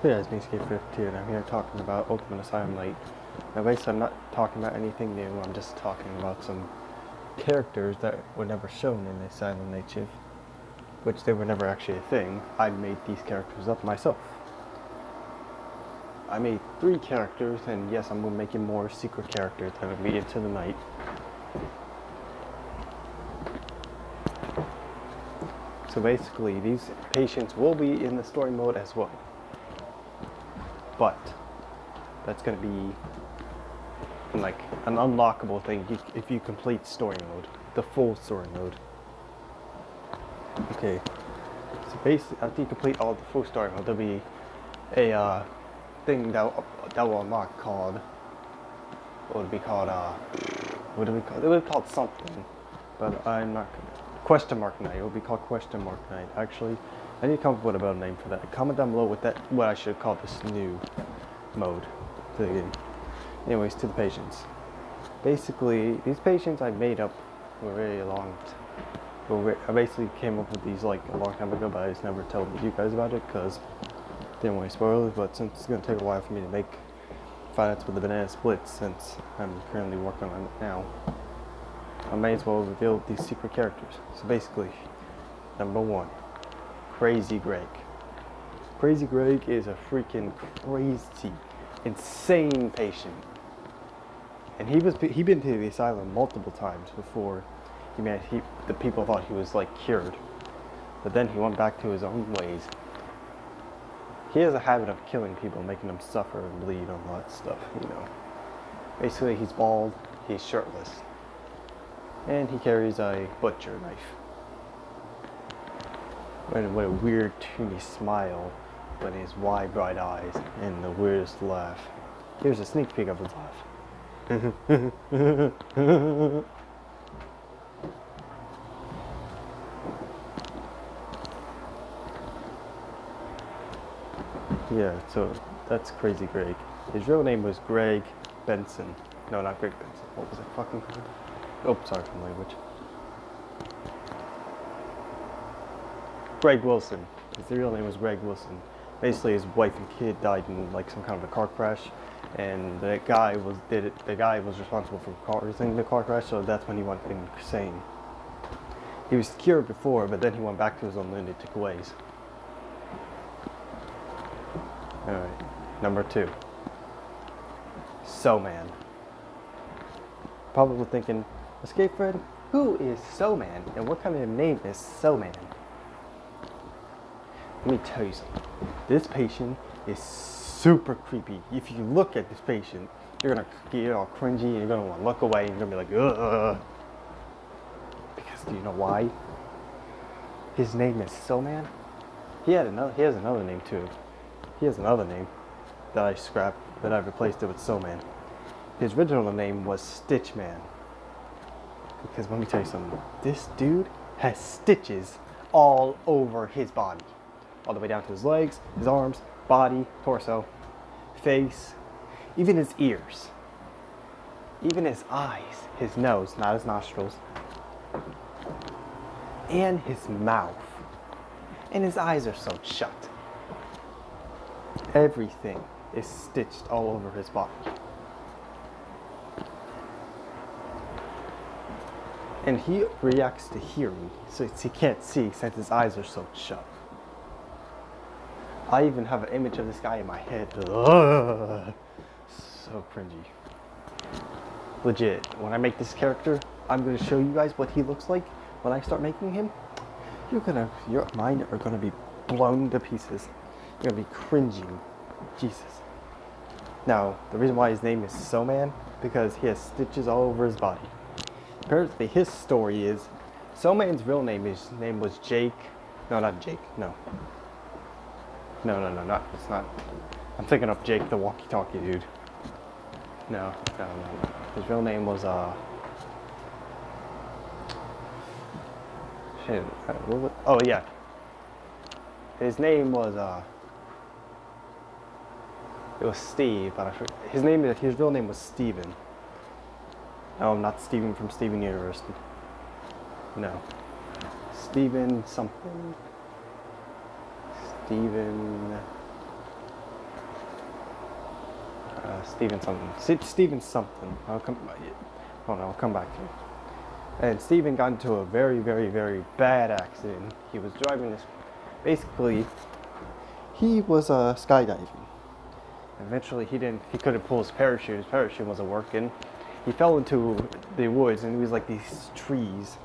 Yeah, it's me, Skate52, and I'm here talking about Ultimate Asylum Light. Now, basically, I'm not talking about anything new, I'm just talking about some characters that were never shown in Asylum Night Shift, which they were never actually a thing. I made these characters up myself. I made 3 characters, and yes, I'm making more secret characters that will be into the night. So basically, these patients will be in the story mode as well. But that's going to be like an unlockable thing if you complete story mode, the full story mode. Okay, so basically after you complete all the full story mode, there'll be a thing that will unlock called, what would it be called, what do we call it? It would be called something, but I'm not gonna. Question mark night. It will be called question mark night. Actually, I need to come up with a better name for that. Comment down below what I should call this new mode to the game. Anyways, to the patients. Basically, these patients I made up were very long. I basically came up with these like a long time ago, but I just never told you guys about it because didn't want to spoil it. But since it's gonna take a while for me to make finance with the banana splits, since I'm currently working on it now, I may as well reveal these secret characters. So basically, number 1, Crazy Greg. Crazy Greg is a freaking crazy, insane patient, and he'd been to the asylum multiple times before the people thought he was like cured, but then he went back to his own ways. He has a habit of killing people, making them suffer and bleed and all that stuff, you know. Basically, he's bald, he's shirtless, and he carries a butcher knife. And what a weird, toony smile, but his wide, bright eyes, and the weirdest laugh. Here's a sneak peek of his laugh. Yeah, so that's Crazy Greg. His real name was Greg Benson. No, not Greg Benson. What was it fucking called? Oh, sorry for the language. Greg Wilson. His real name was Greg Wilson. Basically, his wife and kid died in like some kind of a car crash, and the guy was responsible for causing the car crash. So that's when he went insane. He was cured before, but then he went back to his own lunatic ways. All right, number 2. So Man. Probably thinking, Escape Fred, who is So Man, and what kind of name is So Man? Let me tell you something. This patient is super creepy. If you look at this patient, you're gonna get all cringy and you're gonna want to look away and you're gonna be like, ugh. Because do you know why? His name is So Man. He has another name too. He has another name that I scrapped, that I replaced it with So Man. His original name was Stitch Man. Because let me tell you something. This dude has stitches all over his body. All the way down to his legs, his arms, body, torso, face, even his ears, even his eyes, his nose, not his nostrils, and his mouth. And his eyes are sewed shut. Everything is stitched all over his body. And he reacts to hearing, so he can't see since his eyes are sewed shut. I even have an image of this guy in my head. Ugh, so cringy. Legit, when I make this character, I'm going to show you guys what he looks like when I start making him. Your mind are going to be blown to pieces. You're going to be cringing. Jesus. Now, the reason why his name is So Man, because he has stitches all over his body. Apparently, his story is, So Man's real name, his name was Jake. No, not Jake, no. No, it's not. I'm thinking of Jake the walkie-talkie dude. No. His real name was, shit, oh yeah. His name was, it was Steve, but his real name was Steven. No, not Steven from Steven Universe. No. Steven something. Steven. Steven something. Steven something. Hold on, I'll come back to it. And Steven got into a very, very, very bad accident. He was driving this. Basically, he was skydiving. Eventually, he couldn't pull his parachute. His parachute wasn't working. He fell into the woods, and it was like these trees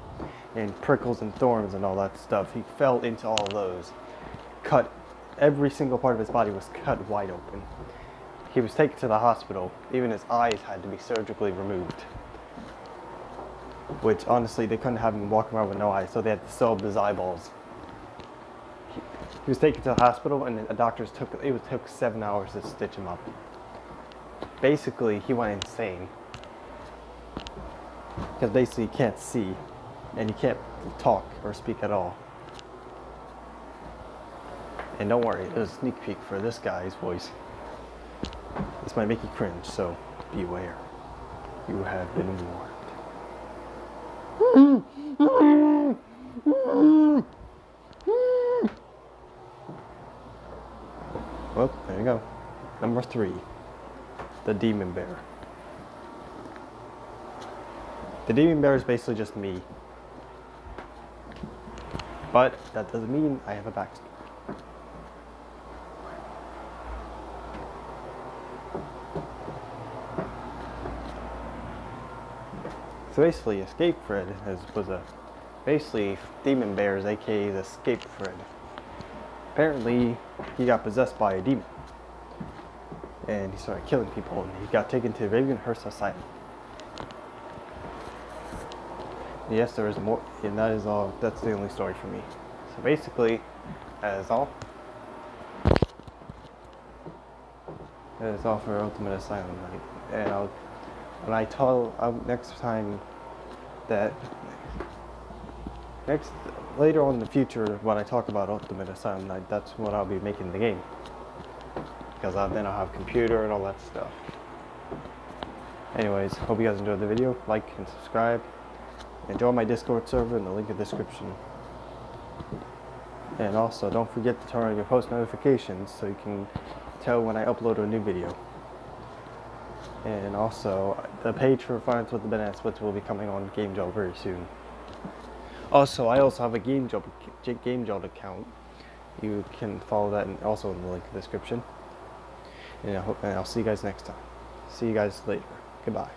and prickles and thorns and all that stuff. He fell into all those. Cut. Every single part of his body was cut wide open. He was taken to the hospital. Even his eyes had to be surgically removed. Which, honestly, they couldn't have him walk around with no eyes, so they had to sew up his eyeballs. He was taken to the hospital, and the doctors took 7 hours to stitch him up. Basically, he went insane. Because basically, you can't see, and you can't talk or speak at all. And don't worry, there's a sneak peek for this guy's voice. This might make you cringe, so beware. You have been warned. Well, there you go. Number 3, the demon bear. The demon bear is basically just me. But that doesn't mean I have a backstory. So basically, Escape Fred was basically demon bears, aka the Escape Fred. Apparently, he got possessed by a demon, and he started killing people, and he got taken to Ravenhurst Asylum. Yes, there is more, and that is all. That's the only story for me. So basically, that is all. That is all for Ultimate Asylum Night, and next time that later on in the future when I talk about Ultimate Asylum Night, that's what I'll be making the game, because then I'll have computer and all that stuff. Anyways, hope you guys enjoyed the video. Like and subscribe, and join my Discord server in the link in the description. And also, don't forget to turn on your post notifications so you can tell when I upload a new video. And also, the page for Finance with the Banana Splits will be coming on gamejolt very soon. Also, I also have a gamejolt account. You can follow that and also in the link in the description. And I'll see you guys next time. See you guys later. Goodbye.